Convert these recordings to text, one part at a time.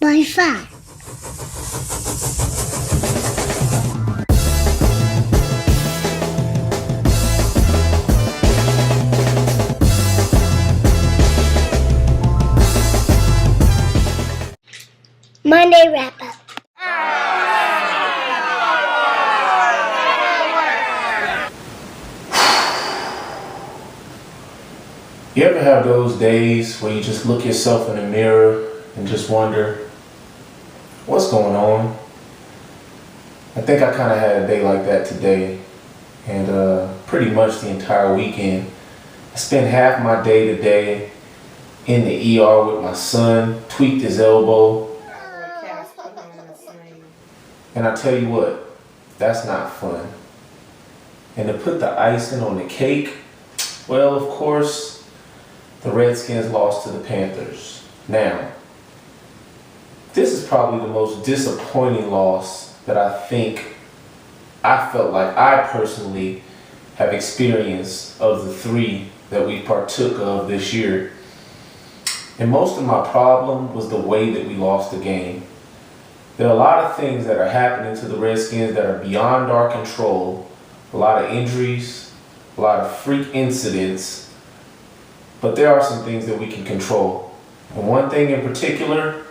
101.5. Monday wrap-up. You ever have those days where you just look yourself in the mirror and just wonder, what's going on? I think I kind of had a day like that today, and pretty much the entire weekend. I spent half my day today in the ER with my son, tweaked his elbow. And I tell you what, that's not fun. And to put the icing on the cake, well, of course, the Redskins lost to the Panthers. Now, this is probably the most disappointing loss that I felt like I personally have experienced of the three that we partook of this year. And most of my problem was the way that we lost the game. There are a lot of things that are happening to the Redskins that are beyond our control. A lot of injuries, a lot of freak incidents, but there are some things that we can control. And one thing in particular,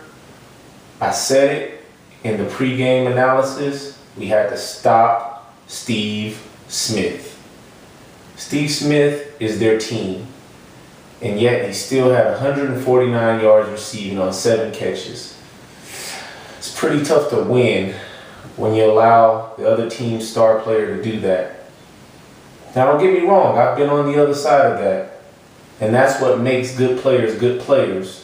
I said it in the pregame analysis, we had to stop Steve Smith. Steve Smith is their team, and yet he still had 149 yards receiving on 7 catches. It's pretty tough to win when you allow the other team's star player to do that. Now, don't get me wrong, I've been on the other side of that, and that's what makes good players good players.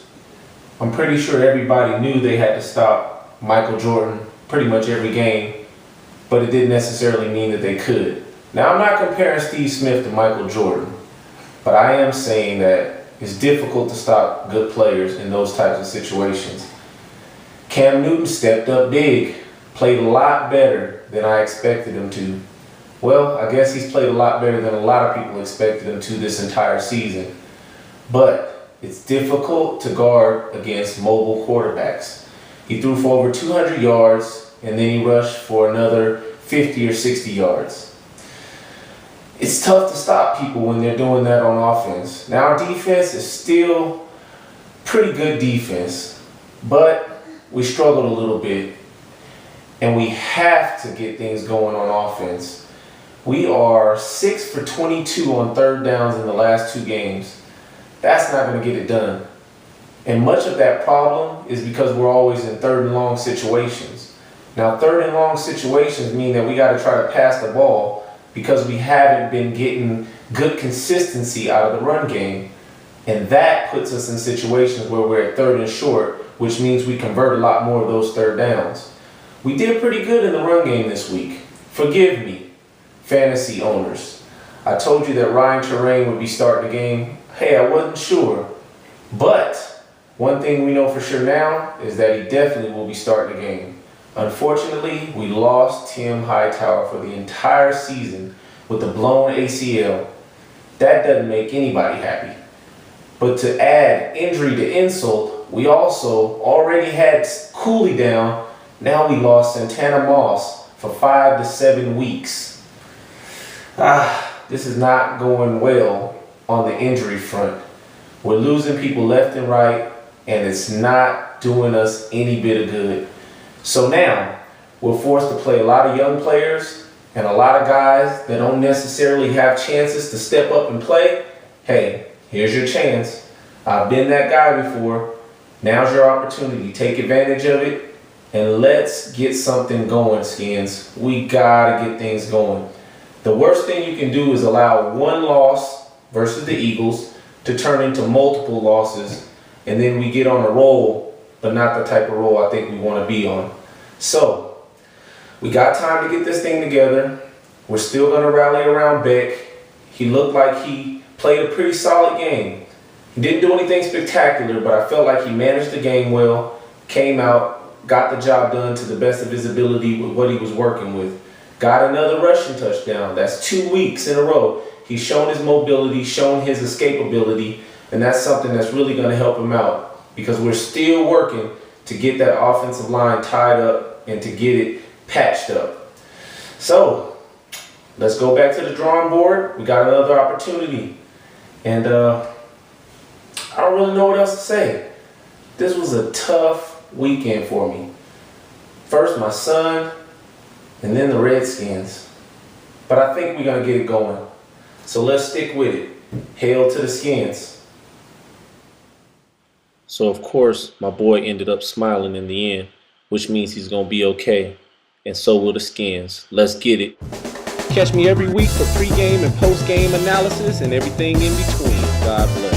I'm pretty sure everybody knew they had to stop Michael Jordan pretty much every game, but it didn't necessarily mean that they could. Now, I'm not comparing Steve Smith to Michael Jordan, but I am saying that it's difficult to stop good players in those types of situations. Cam Newton stepped up big, played a lot better than I expected him to. Well, I guess he's played a lot better than a lot of people expected him to this entire season. But it's difficult to guard against mobile quarterbacks. He threw for over 200 yards, and then he rushed for another 50 or 60 yards. It's tough to stop people when they're doing that on offense. Now, our defense is still pretty good defense, but we struggled a little bit, and we have to get things going on offense. We are 6 for 22 on third downs in the last 2 games. That's not going to get it done. And much of that problem is because we're always in third and long situations. Now, third and long situations mean that we got to try to pass the ball because we haven't been getting good consistency out of the run game. And that puts us in situations where we're at third and short, which means we convert a lot more of those third downs. We did pretty good in the run game this week. Forgive me, fantasy owners. I told you that Ryan Terrain would be starting the game. Hey, I wasn't sure. But one thing we know for sure now is that he definitely will be starting the game. Unfortunately, we lost Tim Hightower for the entire season with a blown ACL. That doesn't make anybody happy. But to add injury to insult, we also already had Cooley down. Now we lost Santana Moss for 5 to 7 weeks. This is not going well on the injury front. We're losing people left and right, and it's not doing us any bit of good. So now we're forced to play a lot of young players and a lot of guys that don't necessarily have chances to step up and play. Hey, here's your chance. I've been that guy before. Now's your opportunity. Take advantage of it, and let's get something going, Skins. We gotta get things going. The worst thing you can do is allow one loss versus the Eagles to turn into multiple losses, and then we get on a roll, but not the type of roll I think we want to be on. So, we got time to get this thing together. We're still going to rally around Beck. He looked like he played a pretty solid game. He didn't do anything spectacular, but I felt like he managed the game well, came out, got the job done to the best of his ability with what he was working with. Got another rushing touchdown. That's 2 weeks in a row. He's shown his mobility, shown his escapability, and that's something that's really going to help him out because we're still working to get that offensive line tied up and to get it patched up. So let's go back to the drawing board. We got another opportunity. And I don't really know what else to say. This was a tough weekend for me. First my son, and then the Redskins. But I think we're going to get it going. So let's stick with it. Hail to the Skins. So of course, my boy ended up smiling in the end, which means he's going to be okay. And so will the Skins. Let's get it. Catch me every week for pregame and postgame analysis and everything in between. God bless.